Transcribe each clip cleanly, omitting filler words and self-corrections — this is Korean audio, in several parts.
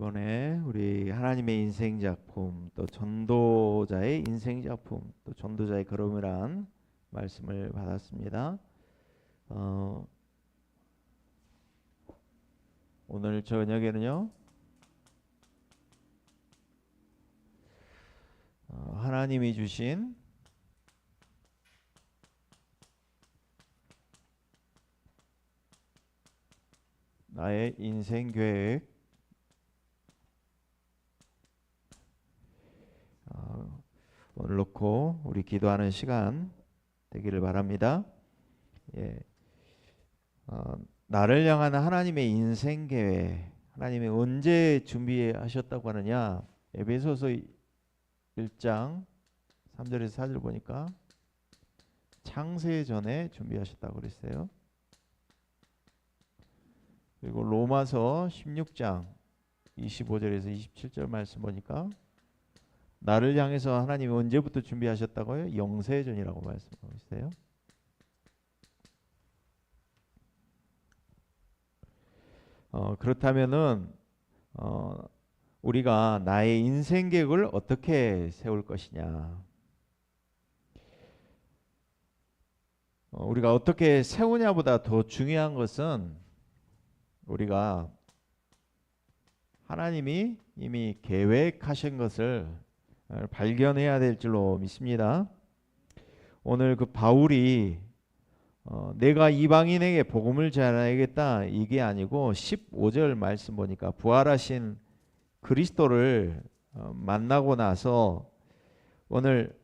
이번에 우리 하나님의 인생 작품, 또 전도자의 인생 작품, 또 전도자의 걸음이란 말씀을 받았습니다. 오늘 저녁에는요, 하나님이 주신 나의 인생 계획, 오늘 놓고 우리 기도하는 시간 되기를 바랍니다. 예, 나를 향한 하나님의 인생 계획, 하나님이 언제 준비하셨다고 하느냐? 에베소서 1장 3절에서 4절 보니까 창세 전에 준비하셨다고 그랬어요. 그리고 로마서 16장 25절에서 27절 말씀 보니까 나를 향해서 하나님이 언제부터 준비하셨다고요? 영세전이라고 말씀하고 있어요. 그렇다면은 우리가 나의 인생 계획을 어떻게 세울 것이냐? 우리가 어떻게 세우냐보다 더 중요한 것은 우리가 하나님이 이미 계획하신 것을 발견해야 될 줄로 믿습니다. 오늘 그 바울이 내가 이방인에게 복음을 전하야겠다 이게 아니고 15절 말씀 보니까 부활하신 그리스도를 만나고 나서 오늘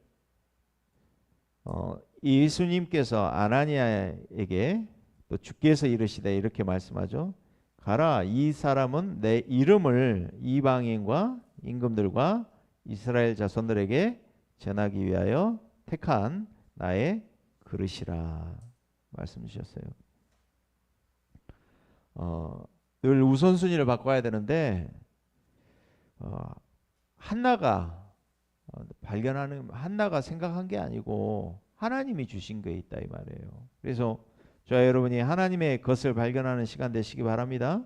예수님께서 아나니아에게 또 주께서 이르시되 이렇게 말씀하죠. 가라, 이 사람은 내 이름을 이방인과 임금들과 이스라엘 자손들에게 전하기 위하여 택한 나의 그릇이라 말씀 주셨어요. 늘 우선순위를 바꿔야 되는데 한나가 한나가 생각한 게 아니고 하나님이 주신 게 있다 이 말이에요. 그래서 저와 여러분이 하나님의 것을 발견하는 시간 되시기 바랍니다.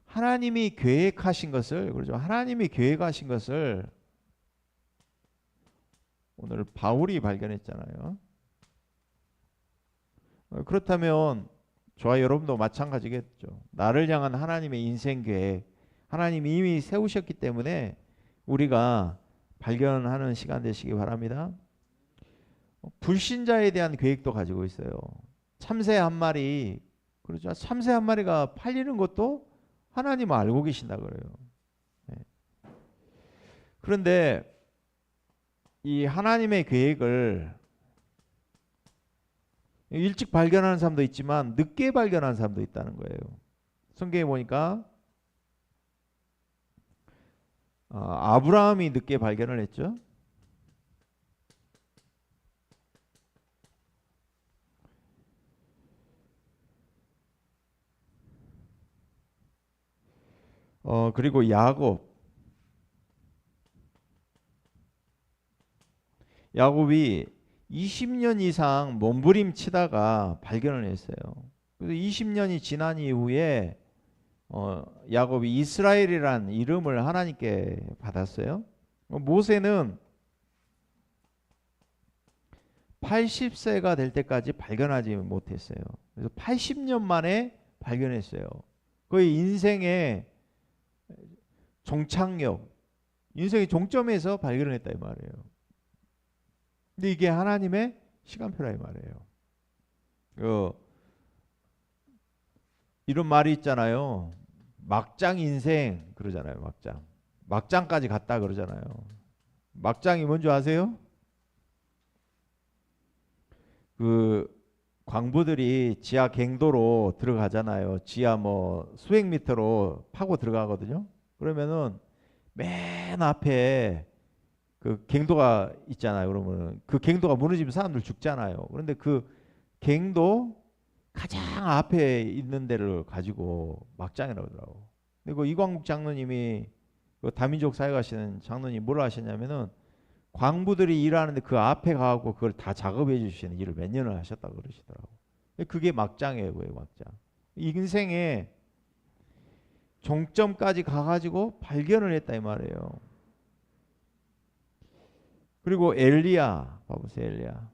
하나님이 계획하신 것을, 그렇죠? 하나님이 계획하신 것을 오늘 바울이 발견했잖아요. 그렇다면 저와 여러분도 마찬가지겠죠. 나를 향한 하나님의 인생 계획, 하나님이 이미 세우셨기 때문에 우리가 발견하는 시간 되시기 바랍니다. 불신자에 대한 계획도 가지고 있어요. 참새 한 마리, 그렇죠? 참새 한 마리가 팔리는 것도 하나님은 알고 계신다 그래요. 네. 그런데 이 하나님의 계획을 일찍 발견하는 사람도 있지만 늦게 발견하는 사람도 있다는 거예요. 성경에 보니까 아브라함이 늦게 발견을 했죠. 그리고 야곱이 20년 이상 몸부림치다가 발견을 했어요. 그래서 20년이 지난 이후에 야곱이 이스라엘이란 이름을 하나님께 받았어요. 모세는 80세가 될 때까지 발견하지 못했어요. 그래서 80년 만에 발견했어요. 거의 인생의 종착역, 인생의 종점에서 발견을 했다 이 말이에요. 근데 이게 하나님의 시간표라 이 말이에요. 이런 말이 있잖아요. 막장 인생 그러잖아요. 막장까지 갔다 그러잖아요. 막장이 뭔지 아세요? 그 광부들이 지하 갱도로 들어가잖아요. 지하 뭐 수백 미터로 파고 들어가거든요. 그러면은 맨 앞에 그 갱도가 있잖아요. 그러면 그 갱도가 무너지면 사람들 죽잖아요. 그런데 그 갱도 가장 앞에 있는 데를 가지고 막장이라고 하더라고. 그리고 이광국 장로님이 그 다민족 사역하시는 장로님 뭐라 하셨냐면은 광부들이 일하는데 그 앞에 가고 그걸 다 작업해 주시는 일을 몇 년을 하셨다고 그러시더라고. 그게 막장이에요, 그게 막장. 인생에 종점까지 가가지고 발견을 했다 이 말이에요. 그리고 엘리야, 봐보세요.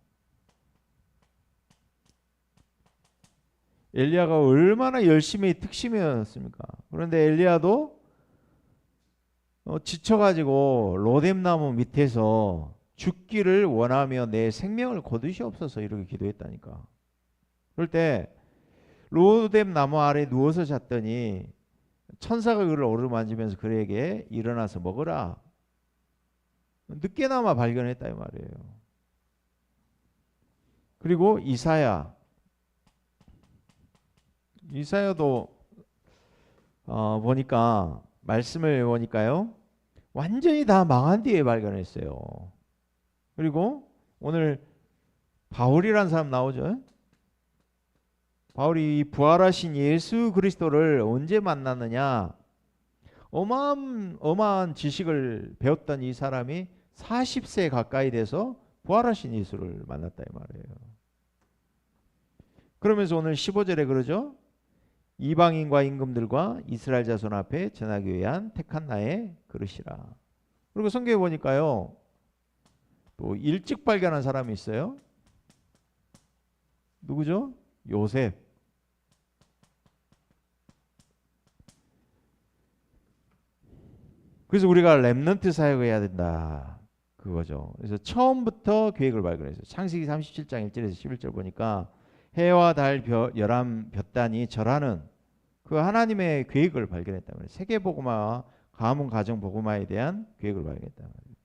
엘리야가 얼마나 열심히 특심이었습니까? 그런데 엘리야도 지쳐가지고 로뎀나무 밑에서 죽기를 원하며 내 생명을 거두시옵소서 이렇게 기도했다니까. 그럴 때 로뎀나무 아래 누워서 잤더니 천사가 그를 어루만지면서 그에게 일어나서 먹으라. 늦게나마 발견했다 이 말이에요. 그리고 이사야도 보니까 말씀을 보니까요 완전히 다 망한 뒤에 발견했어요. 그리고 오늘 바울이라는 사람 나오죠. 바울이 부활하신 예수 그리스도를 언제 만났느냐, 어마어마한 지식을 배웠던 이 사람이 40세 가까이 돼서 부활하신 예수를 만났다 이 말이에요. 그러면서 오늘 15절에 그러죠. 이방인과 임금들과 이스라엘 자손 앞에 전하기 위한 택한 나의 그릇이라. 그리고 성경에 보니까요 또 일찍 발견한 사람이 있어요. 누구죠? 요셉. 그래서 우리가 렘넌트 사역을 해야 된다 그거죠. 그래서 처음부터 계획을 발견했어요. 창세기 37장 1절에서 11절 보니까 해와 달 11볕단이 절하는 그 하나님의 계획을 발견했단 말이에요. 세계복음화와 가문 가정 복음화에 대한 계획을 발견했단 말이에요.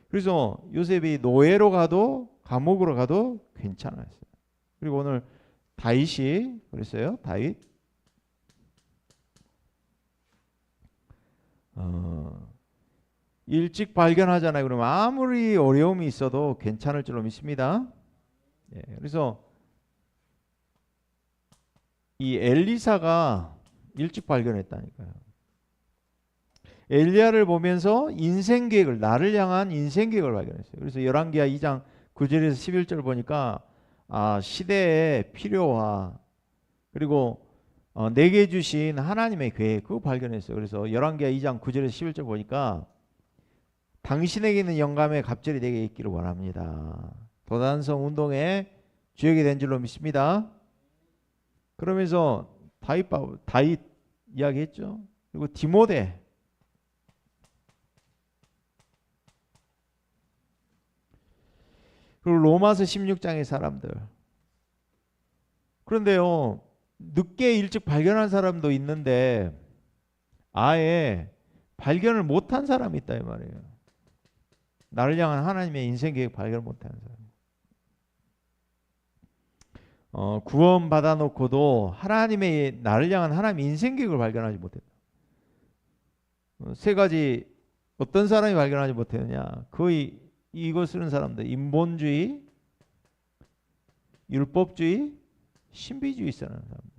그래서 요셉이 노예로 가도 감옥으로 가도 괜찮았어요. 그리고 오늘 다윗이 그랬어요. 다윗 일찍 발견하잖아요. 그러면 아무리 어려움이 있어도 괜찮을 줄로 믿습니다. 예, 그래서 이 엘리사가 일찍 발견했다니까요. 엘리야를 보면서 인생 계획을, 나를 향한 인생 계획을 발견했어요. 그래서 열왕기하 2장 9절에서 11절 보니까 시대의 필요와 그리고 내게 주신 하나님의 계획 그거 발견했어요. 그래서 열왕기하 2장 9절에서 11절 보니까 당신에게 있는 영감의 갑절이 내게 있기를 원합니다. 도단성 운동의 주역이 된 줄로 믿습니다. 그러면서 다윗 이야기했죠. 그리고 디모데 그리고 로마서 16장의 사람들. 그런데요 늦게 일찍 발견한 사람도 있는데 아예 발견을 못한 사람이 있다 이 말이에요. 나를 향한 하나님의 인생 계획 발견을 못하는 사람. 구원 받아놓고도 하나님의 나를 향한 하나님의 인생 계획을 발견하지 못했다. 세 가지 어떤 사람이 발견하지 못했느냐? 거의 이거 쓰는 사람들 인본주의, 율법주의, 신비주의 쓰는 사람들.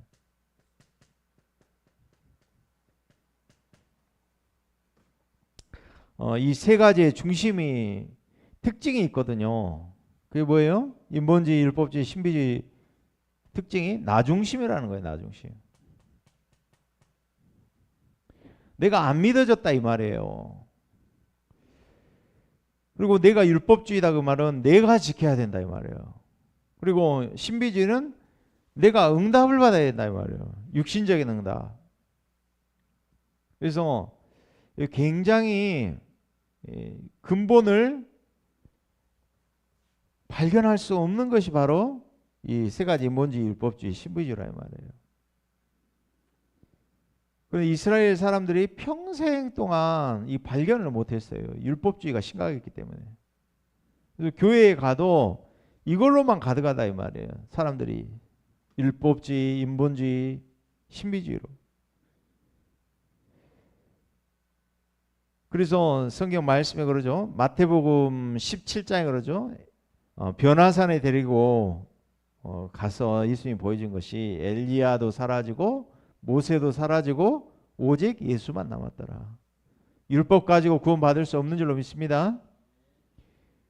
이 세 가지의 중심이 특징이 있거든요. 그게 뭐예요? 인본주의, 율법주의, 신비주의 특징이 나중심이라는 거예요. 나중심. 내가 안 믿어졌다 이 말이에요. 그리고 내가 율법주의다 그 말은 내가 지켜야 된다 이 말이에요. 그리고 신비주의는 내가 응답을 받아야 된다 이 말이에요. 육신적인 응답. 그래서 굉장히 근본을 발견할 수 없는 것이 바로 이 세 가지 인본주의, 율법주의, 신비주의라 말이에요. 그런데 이스라엘 사람들이 평생 동안 이 발견을 못했어요. 율법주의가 심각했기 때문에. 그래서 교회에 가도 이걸로만 가득하다 이 말이에요. 사람들이 율법주의, 인본주의, 신비주의로. 그래서 성경 말씀에 그러죠. 마태복음 17장에 그러죠. 변화산에 데리고 가서 예수님이 보여준 것이 엘리야도 사라지고 모세도 사라지고 오직 예수만 남았더라. 율법 가지고 구원 받을 수 없는 줄로 믿습니다.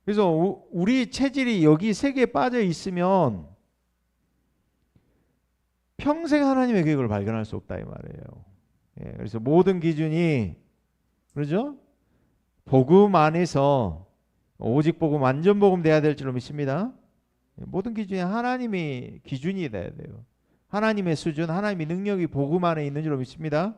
그래서 우리 체질이 여기 세계에 빠져 있으면 평생 하나님의 계획을 발견할 수 없다 이 말이에요. 예, 그래서 모든 기준이 그러죠? 복음 안에서 오직 복음, 완전 복음 돼야 될 줄로 믿습니다. 모든 기준이 하나님의 기준이 돼야 돼요. 하나님의 수준, 하나님의 능력이 복음 안에 있는 줄로 믿습니다.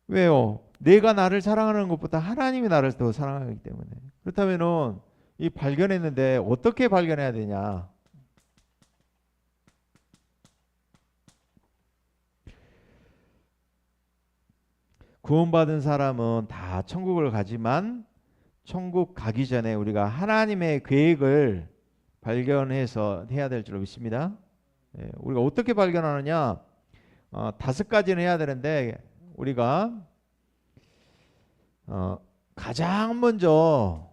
왜요? 내가 나를 사랑하는 것보다 하나님이 나를 더 사랑하기 때문에. 그렇다면은 이 발견했는데 어떻게 발견해야 되냐? 구원받은 사람은 다 천국을 가지만 천국 가기 전에 우리가 하나님의 계획을 발견해서 해야 될 줄로 믿습니다. 예, 우리가 어떻게 발견하느냐? 5가지는 해야 되는데 우리가 가장 먼저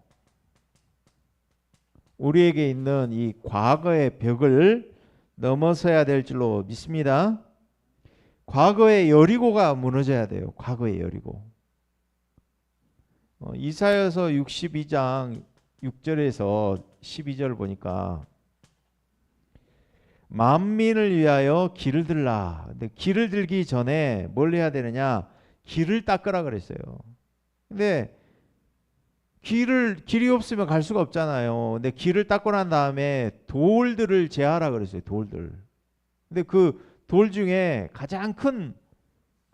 우리에게 있는 이 과거의 벽을 넘어서야 될 줄로 믿습니다. 과거의 여리고가 무너져야 돼요. 과거의 여리고. 이사야서 62장 6절에서 12절 보니까 만민을 위하여 길을 들라. 근데 길을 들기 전에 뭘 해야 되느냐? 길을 닦으라 그랬어요. 근데 길이 없으면 갈 수가 없잖아요. 근데 길을 닦고 난 다음에 돌들을 제하라 그랬어요. 돌들. 근데 그 돌 중에 가장 큰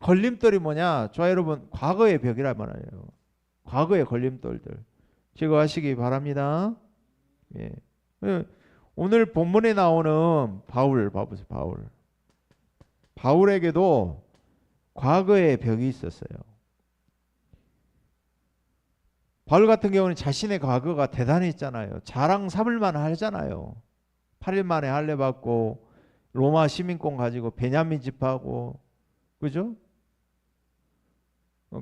걸림돌이 뭐냐? 저 여러분 과거의 벽이란 말이에요. 과거의 걸림돌들 제거하시기 바랍니다. 예. 오늘 본문에 나오는 바울 봐보세요. 바울에게도 과거의 벽이 있었어요. 바울 같은 경우는 자신의 과거가 대단했잖아요. 자랑 삼을 만하잖아요. 8일 만에 할례 받고 로마 시민권 가지고 베냐민 집하고 그죠?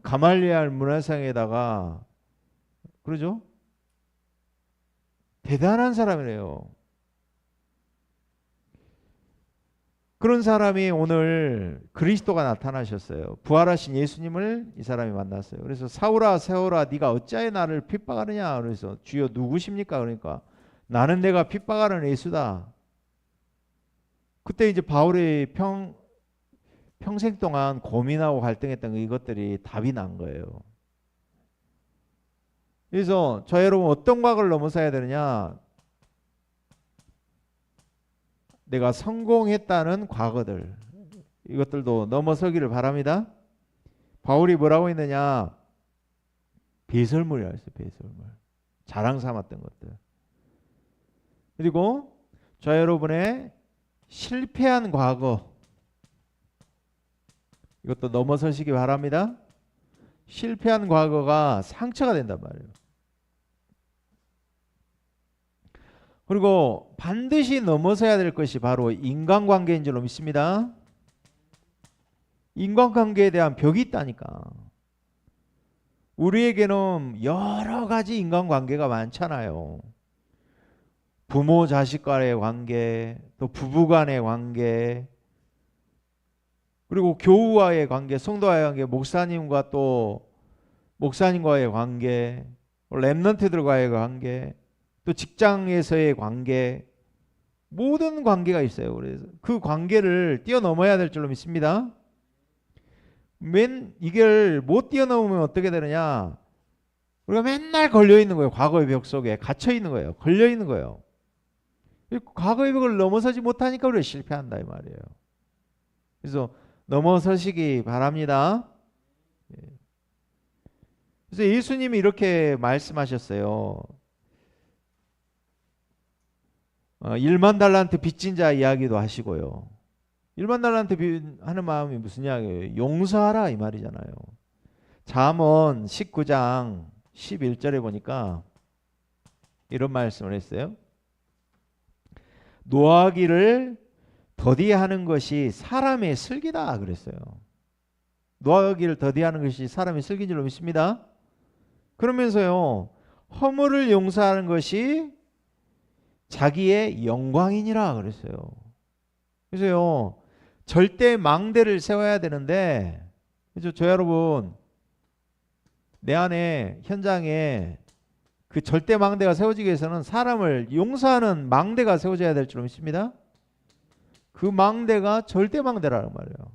가말리알 문화상에다가 그러죠? 대단한 사람이래요. 그런 사람이 오늘 그리스도가 나타나셨어요. 부활하신 예수님을 이 사람이 만났어요. 그래서 사울아 사울아 네가 어찌하여 나를 핍박하느냐. 그래서 주여 누구십니까? 그러니까 나는 내가 핍박하는 예수다. 그때 이제 바울이 평생 동안 고민하고 갈등했던 이것들이 답이 난 거예요. 그래서 저 여러분 어떤 과거를 넘어서야 되느냐? 내가 성공했다는 과거들 이것들도 넘어서기를 바랍니다. 바울이 뭐라고 했느냐? 배설물이라 했어요. 배설물. 자랑 삼았던 것들. 그리고 저 여러분의 실패한 과거 이것도 넘어서시기 바랍니다. 실패한 과거가 상처가 된단 말이에요. 그리고 반드시 넘어서야 될 것이 바로 인간관계인 줄로 믿습니다. 인간관계에 대한 벽이 있다니까. 우리에게는 여러 가지 인간관계가 많잖아요. 부모 자식 간의 관계, 또 부부 간의 관계, 그리고 교우와의 관계, 성도와의 관계, 목사님과 또 목사님과의 관계, 렘넌트들과의 관계, 또 직장에서의 관계, 모든 관계가 있어요. 그래서 그 관계를 뛰어넘어야 될 줄로 믿습니다. 이걸 못 뛰어넘으면 어떻게 되느냐? 우리가 맨날 걸려 있는 거예요. 과거의 벽 속에 갇혀 있는 거예요. 걸려 있는 거예요. 과거의 벽을 넘어서지 못하니까 우리가 실패한다 이 말이에요. 그래서 넘어서시기 바랍니다. 그래서 예수님이 이렇게 말씀하셨어요. 1만 달란트 빚진 자 이야기도 하시고요. 1만 달란트 하는 마음이 무슨 이야기예요? 용서하라 이 말이잖아요. 잠언 19장 11절에 보니까 이런 말씀을 했어요. 노하기를 더디하는 것이 사람의 슬기다 그랬어요. 노하기를 더디하는 것이 사람의 슬기인 줄로 믿습니다. 그러면서요, 허물을 용서하는 것이 자기의 영광이니라 그랬어요. 그래서요, 절대 망대를 세워야 되는데, 그죠? 저 여러분, 내 안에 현장에 그 절대 망대가 세워지기 위해서는 사람을 용서하는 망대가 세워져야 될 줄 믿습니다. 그 망대가 절대 망대라는 말이에요.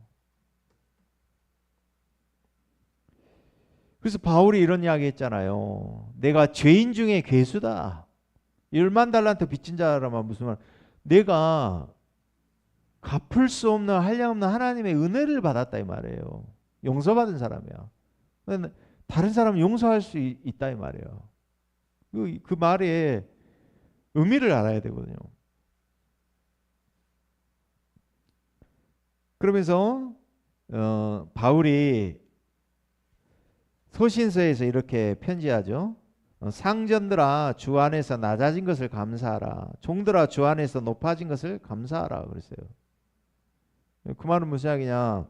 그래서 바울이 이런 이야기 했잖아요. 내가 죄인 중에 괴수다. 10만 달란트 빚진 자라면 무슨 말? 내가 갚을 수 없는 한량없는 하나님의 은혜를 받았다 이 말이에요. 용서받은 사람이야. 다른 사람 용서할 수 있다 이 말이에요. 그 말에 의미를 알아야 되거든요. 그러면서 바울이 서신서에서 이렇게 편지하죠. 상전들아 주 안에서 낮아진 것을 감사하라. 종들아 주 안에서 높아진 것을 감사하라 그랬어요. 그 말은 무슨 이야기냐?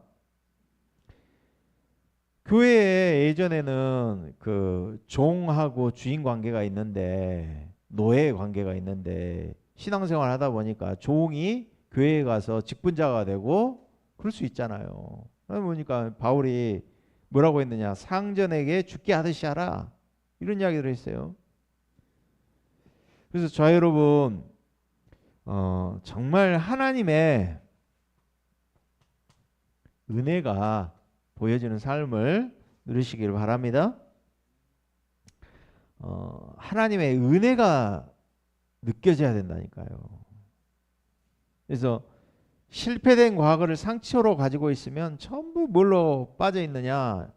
교회에 예전에는 그 종하고 주인 관계가 있는데 노예 관계가 있는데 신앙생활 하다 보니까 종이 교회에 가서 직분자가 되고 그럴 수 있잖아요. 그러다 보니까 바울이 뭐라고 했느냐? 상전에게 죽게 하듯이 하라. 이런 이야기를 했어요. 그래서 저 여러분 정말 하나님의 은혜가 보여지는 삶을 누리시길 바랍니다. 하나님의 은혜가 느껴져야 된다니까요. 그래서 실패된 과거를 상처로 가지고 있으면 전부 뭘로 빠져 있느냐?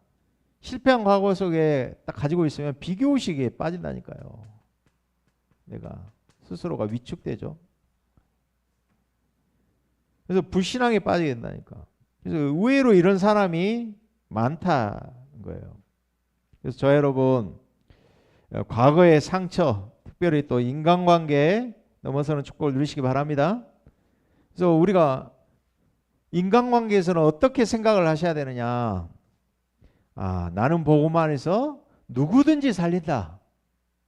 실패한 과거 속에 딱 가지고 있으면 비교의식에 빠진다니까요. 내가 스스로가 위축되죠. 그래서 불신앙에 빠지게 된다니까. 그래서 의외로 이런 사람이 많다는 거예요. 그래서 저 여러분 과거의 상처, 특별히 또 인간관계에 넘어서는 축복을 누리시기 바랍니다. 그래서 우리가 인간관계에서는 어떻게 생각을 하셔야 되느냐? 나는 복음만 해서 누구든지 살린다.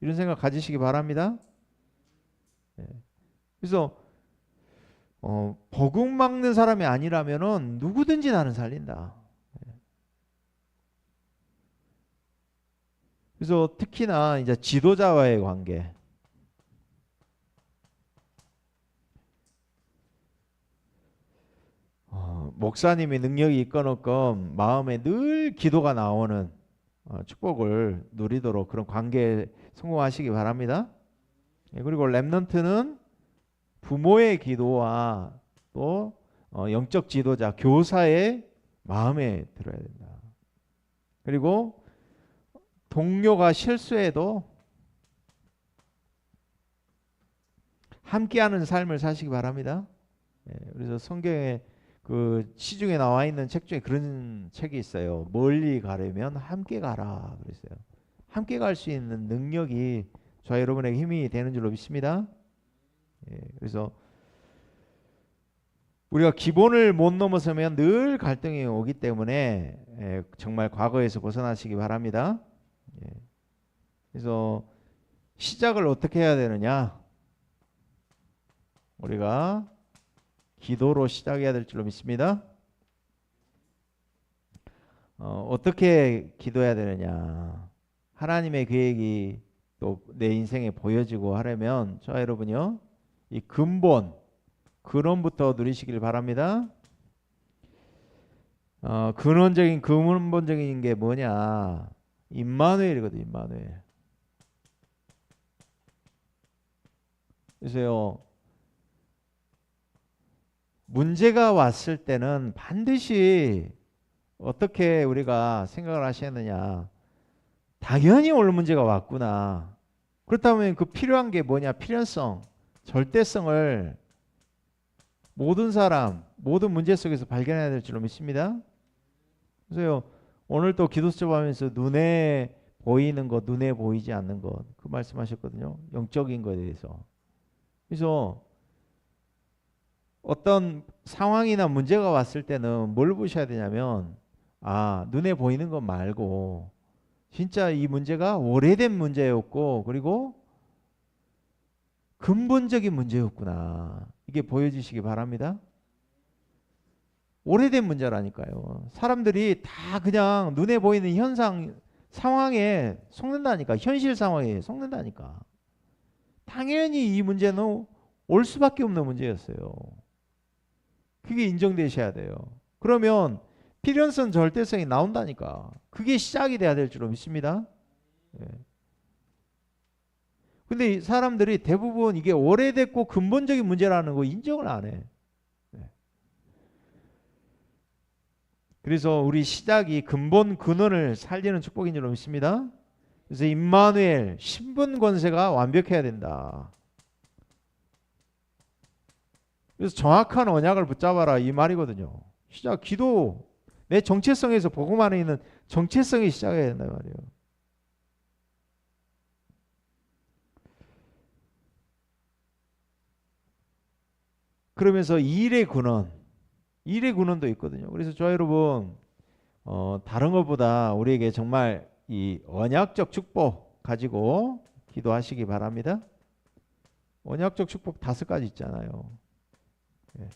이런 생각 가지시기 바랍니다. 그래서 복음 막는 사람이 아니라면은 누구든지 나는 살린다. 그래서 특히나 이제 지도자와의 관계. 목사님이 능력이 있건 없건 마음에 늘 기도가 나오는 축복을 누리도록 그런 관계에 성공하시기 바랍니다. 그리고 렘넌트는 부모의 기도와 또 영적 지도자, 교사의 마음에 들어야 된다. 그리고 동료가 실수해도 함께하는 삶을 사시기 바랍니다. 그래서 성경에 그 시중에 나와 있는 책 중에 그런 책이 있어요. 멀리 가려면 함께 가라 그랬어요. 함께 갈 수 있는 능력이 저와 여러분에게 힘이 되는 줄로 믿습니다. 그래서 우리가 기본을 못 넘어서면 늘 갈등이 오기 때문에 정말 과거에서 벗어나시기 바랍니다. 그래서 시작을 어떻게 해야 되느냐? 우리가 기도로 시작해야 될 줄로 믿습니다. 어떻게 기도해야 되느냐? 하나님의 계획이 또 내 인생에 보여지고 하려면 저와 여러분요, 이 근원부터 누리시길 바랍니다. 근본적인 게 뭐냐? 임마누엘이거든, 임마누엘. 그래서요, 문제가 왔을 때는 반드시 어떻게 우리가 생각을 하시느냐? 당연히 오늘 문제가 왔구나. 그렇다면 그 필요한 게 뭐냐? 필연성, 절대성을 모든 사람, 모든 문제 속에서 발견해야 될 줄로 믿습니다. 그래서 오늘 또 기도 수첩하면서 눈에 보이는 것, 눈에 보이지 않는 것, 그 말씀하셨거든요. 영적인 것에 대해서. 그래서 어떤 상황이나 문제가 왔을 때는 뭘 보셔야 되냐면 눈에 보이는 것 말고 진짜 이 문제가 오래된 문제였고 그리고 근본적인 문제였구나. 이게 보여주시기 바랍니다. 오래된 문제라니까요. 사람들이 다 그냥 눈에 보이는 현상, 상황에 속는다니까. 현실 상황에 속는다니까. 당연히 이 문제는 올 수밖에 없는 문제였어요. 그게 인정되셔야 돼요. 그러면 필연성 절대성이 나온다니까. 그게 시작이 돼야 될 줄로 믿습니다. 예. 근데 사람들이 대부분 이게 오래됐고 근본적인 문제라는 거 인정을 안 해. 예. 그래서 우리 시작이 근본 근원을 살리는 축복인 줄로 믿습니다. 그래서 임마누엘 신분 권세가 완벽해야 된다. 그래서 정확한 언약을 붙잡아라 이 말이거든요. 시작 기도 내 정체성에서 복음 안에 있는 정체성이 시작해야 된다 말이에요. 그러면서 일의 근원도 있거든요. 그래서 저 여러분 다른 것보다 우리에게 정말 이 언약적 축복 가지고 기도하시기 바랍니다. 언약적 축복 5가지 있잖아요. 예.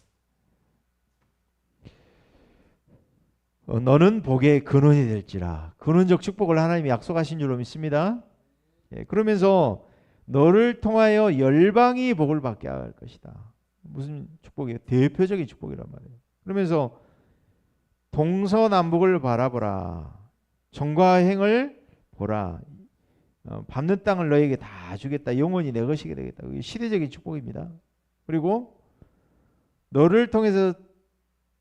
너는 복의 근원이 될지라. 근원적 축복을 하나님이 약속하신 줄로 믿습니다. 예. 그러면서 너를 통하여 열방이 복을 받게 할 것이다. 무슨 축복이에요? 대표적인 축복이란 말이에요. 그러면서 동서남북을 바라보라. 정과 행을 보라. 밟는 땅을 너에게 다 주겠다. 영원히 내 것이게 되겠다. 이게 시대적인 축복입니다. 그리고 너를 통해서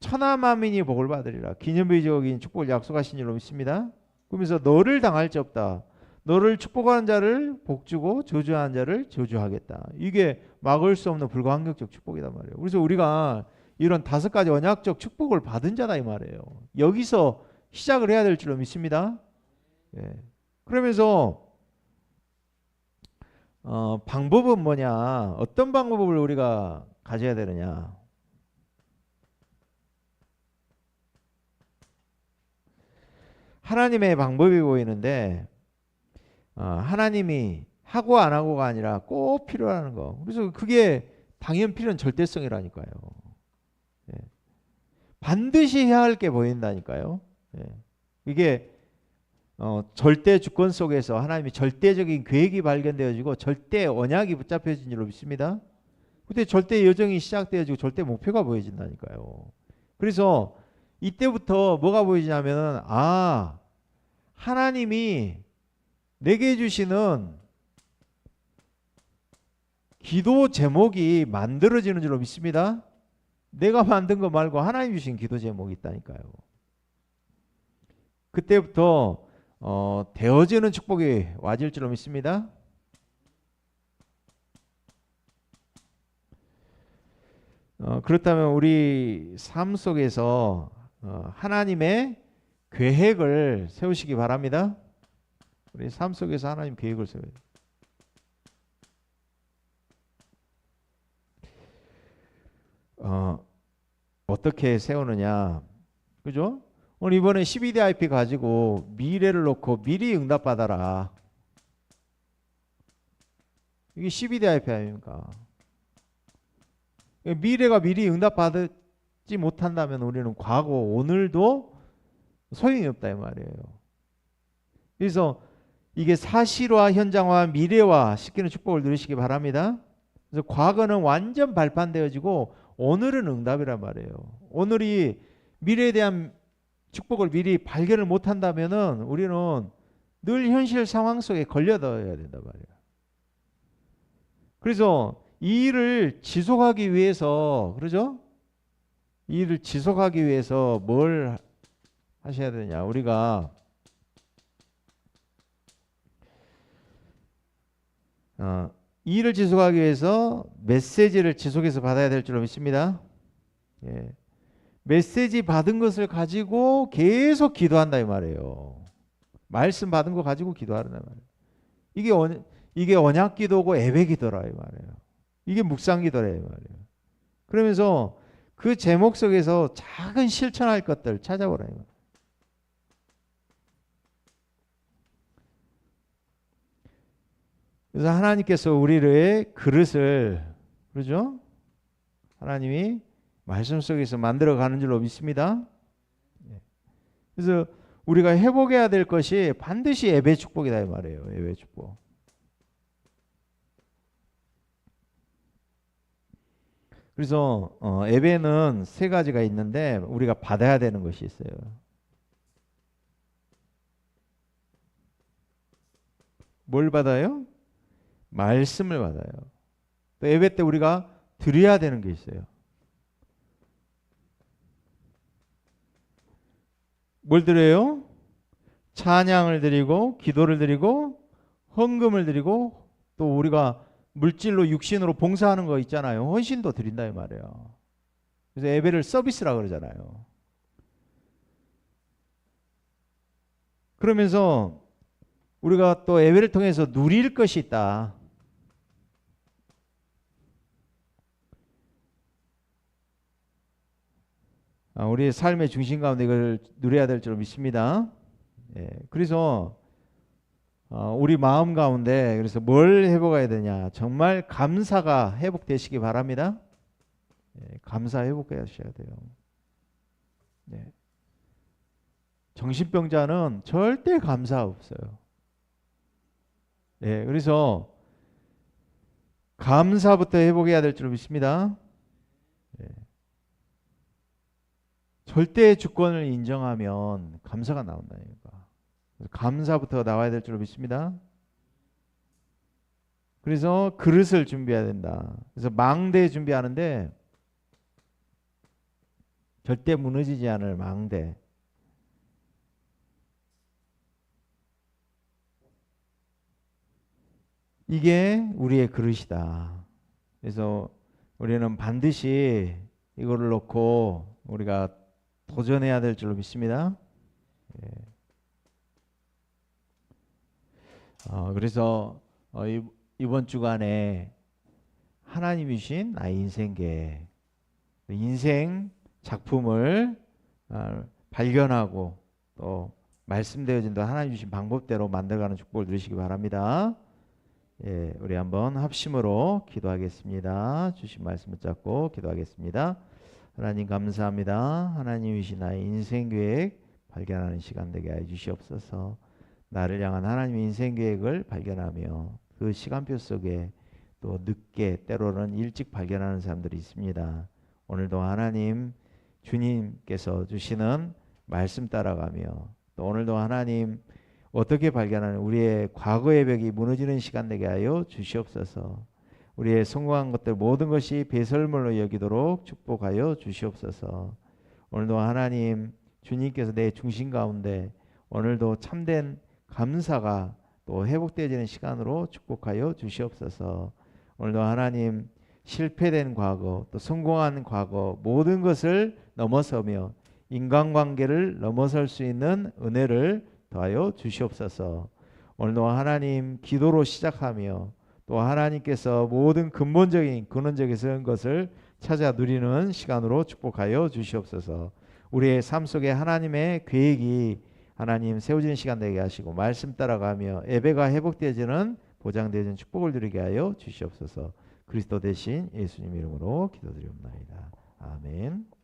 천하만민이 복을 받으리라. 기념비적인 축복을 약속하신 줄로 믿습니다. 그러면서 너를 당할 자 없다. 너를 축복하는 자를 복주고 저주하는 자를 저주하겠다. 이게 막을 수 없는 불가항력적 축복이란 말이에요. 그래서 우리가 이런 5가지 언약적 축복을 받은 자다 이 말이에요. 여기서 시작을 해야 될 줄로 믿습니다. 예. 그러면서 방법은 뭐냐? 어떤 방법을 우리가 가져야 되느냐? 하나님의 방법이 보이는데 하나님이 하고 안 하고가 아니라 꼭 필요하는 거. 그래서 그게 당연 필요한 절대성이라니까요. 예. 반드시 해야 할 게 보인다니까요. 예. 이게 절대 주권 속에서 하나님이 절대적인 계획이 발견되어지고 절대 언약이 붙잡혀진 줄로 믿습니다. 그때 절대 여정이 시작되어지고 절대 목표가 보여진다니까요. 그래서 이때부터 뭐가 보이냐면은 하나님이 내게 주시는 기도 제목이 만들어지는 줄로 믿습니다. 내가 만든 거 말고 하나님 주신 기도 제목이 있다니까요. 그때부터 되어지는 축복이 와질 줄로 믿습니다. 그렇다면 우리 삶 속에서 하나님의 계획을 세우시기 바랍니다. 우리 삶 속에서 하나님 계획을 세워야 돼요. 어떻게 세우느냐, 그죠? 오늘 이번에 12DIP 가지고 미래를 놓고 미리 응답받아라. 이게 12DIP 아닙니까? 미래가 미리 응답받지 못한다면 우리는 과거, 오늘도 소용이 없다 이 말이에요. 그래서 이게 사실화, 현장화, 미래화 시키는 축복을 누리시기 바랍니다. 그래서 과거는 완전 발판되어지고 오늘은 응답이란 말이에요. 오늘이 미래에 대한 축복을 미리 발견을 못한다면은 우리는 늘 현실 상황 속에 걸려둬야 된단 말이에요. 그래서 이 일을 지속하기 위해서, 그러죠? 이 일을 지속하기 위해서 뭘 하셔야 되냐? 우리가 이 일을 지속하기 위해서 메시지를 지속해서 받아야 될 줄로 믿습니다. 예. 메시지 받은 것을 가지고 계속 기도한다 이 말이에요. 말씀 받은 거 가지고 기도하는다 말이에요. 이게 언약 기도고 예배 기도라 이 말이에요. 이게 묵상 기도라 이 말이에요. 그러면서 그 제목 속에서 작은 실천할 것들 찾아보라 이 말이에요. 그래서 하나님께서 우리의 그릇을, 그러죠? 하나님이 말씀 속에서 만들어가는 줄로 믿습니다. 그래서 우리가 회복해야 될 것이 반드시 예배 축복이다 이 말이에요. 예배 축복. 그래서 예배는 세 가지가 있는데 우리가 받아야 되는 것이 있어요. 뭘 받아요? 말씀을 받아요. 또 예배 때 우리가 드려야 되는 게 있어요. 뭘 드려요? 찬양을 드리고 기도를 드리고 헌금을 드리고 또 우리가 물질로 육신으로 봉사하는 거 있잖아요. 헌신도 드린다 이 말이에요. 그래서 예배를 서비스라 그러잖아요. 그러면서 우리가 또 예배를 통해서 누릴 것이 있다. 우리의 삶의 중심 가운데 이걸 누려야 될 줄 믿습니다. 예, 그래서 우리 마음 가운데 그래서 뭘 회복해야 되냐? 정말 감사가 회복되시기 바랍니다. 예, 감사 회복하셔야 돼요. 예. 정신병자는 절대 감사 없어요. 예, 그래서 감사부터 회복해야 될 줄 믿습니다. 예. 절대의 주권을 인정하면 감사가 나온다니까. 감사부터 나와야 될 줄 믿습니다. 그래서 그릇을 준비해야 된다. 그래서 망대 준비하는데 절대 무너지지 않을 망대. 이게 우리의 그릇이다. 그래서 우리는 반드시 이거를 놓고 우리가 도전해야 될 줄로 믿습니다. 예. 그래서 이번 주간에 하나님이 주신 나의 인생계, 인생 작품을 발견하고 또 말씀되어진 또 하나님 주신 방법대로 만들어가는 축복을 누리시기 바랍니다. 예, 우리 한번 합심으로 기도하겠습니다. 주신 말씀 붙잡고 기도하겠습니다. 하나님 감사합니다. 하나님이 주신 나의 인생 계획 발견하는 시간 되게 해 주시옵소서. 나를 향한 하나님의 인생 계획을 발견하며 그 시간표 속에 또 늦게 때로는 일찍 발견하는 사람들이 있습니다. 오늘도 하나님 주님께서 주시는 말씀 따라가며 또 오늘도 하나님 어떻게 발견하는 우리의 과거의 벽이 무너지는 시간 되게 하여 주시옵소서. 우리의 성공한 것들 모든 것이 배설물로 여기도록 축복하여 주시옵소서. 오늘도 하나님 주님께서 내 중심 가운데 오늘도 참된 감사가 또 회복되어지는 시간으로 축복하여 주시옵소서. 오늘도 하나님 실패된 과거 또 성공한 과거 모든 것을 넘어서며 인간관계를 넘어설 수 있는 은혜를 더하여 주시옵소서. 오늘도 하나님 기도로 시작하며 또 하나님께서 모든 근본적인 근원적인 것을 찾아 누리는 시간으로 축복하여 주시옵소서. 우리의 삶 속에 하나님의 계획이 하나님 세워지는 시간 되게 하시고 말씀 따라가며 예배가 회복되어지는 보장되어지는 축복을 누리게 하여 주시옵소서. 그리스도 대신 예수님 이름으로 기도드리옵나이다. 아멘.